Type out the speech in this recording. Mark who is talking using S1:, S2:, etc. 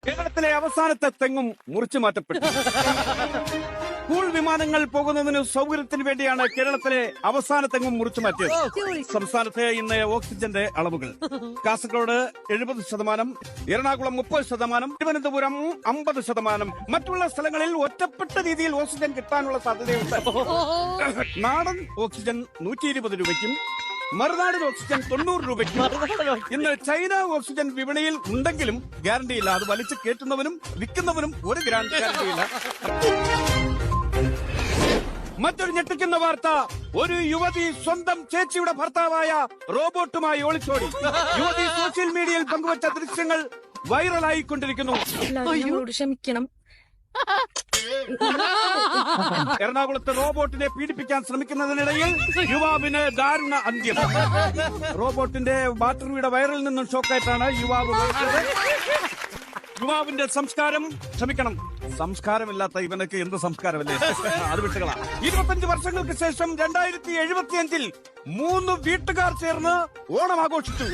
S1: കേരളത്തിലെ അവസാനത്തെ തെങ്ങും മുറിച്ചു മാറ്റപ്പെട്ടു. സ്കൂൾ വിമാനങ്ങൾ പോകുന്നതിന് സൗകര്യത്തിന് വേണ്ടിയാണ് കേരളത്തിലെ അവസാന തെങ്ങും മുറിച്ചു മാറ്റിയത്. സംസ്ഥാനത്തെ ഇന്ന് ഓക്സിജന്റെ അളവുകൾ: കാസർഗോഡ് 70%, എറണാകുളം 30%, തിരുവനന്തപുരം 50%. മറ്റുള്ള സ്ഥലങ്ങളിൽ ഒറ്റപ്പെട്ട രീതിയിൽ ഓക്സിജൻ കിട്ടാനുള്ള സാധ്യതയുണ്ട്. നാടൻ ഓക്സിജൻ 120 രൂപയ്ക്കും മറുനാടൻ ഓക്സിജൻ 90 രൂപയ്ക്കും. ഇന്ന് ചൈന ഓക്സിജൻ വിപണിയിൽ ഉണ്ടെങ്കിലും ഗ്യാരണ്ടിയില്ല. അത് വലിച്ചു കയറ്റുന്നവനും വിൽക്കുന്നവനും ഒരു ഗ്യാരണ്ടിയില്ല. മറ്റൊരു ഞെട്ടിക്കുന്ന വാർത്ത: ഒരു യുവതി സ്വന്തം ചേച്ചിയുടെ ഭർത്താവായ റോബോട്ടുമായി ഒളിച്ചോടി. യുവതി സോഷ്യൽ മീഡിയയിൽ പങ്കുവച്ച ദൃശ്യങ്ങൾ വൈറലായിക്കൊണ്ടിരിക്കുന്നു.
S2: ക്ഷമിക്കണം.
S1: എറണാകുളത്ത് റോബോട്ടിനെ പീഡിപ്പിക്കാൻ ശ്രമിക്കുന്നതിനിടയിൽ യുവാവിന് ദാരുണ അന്ത്യം. റോബോട്ടിന്റെ ബാറ്ററിയുടെ വയറിൽ നിന്നും ഷോക്കായിട്ടാണ് യുവാവ് മരിച്ചത്. യുവാവിന്റെ സംസ്കാരമില്ലാത്ത ഇവനൊക്കെ എന്ത് സംസ്കാരമല്ലേ? അത് വിട്ടുകളാ. 25 വർഷങ്ങൾക്ക് ശേഷം 2075 3 വീട്ടുകാർ ചേർന്ന് ഓണം ആഘോഷിച്ചു.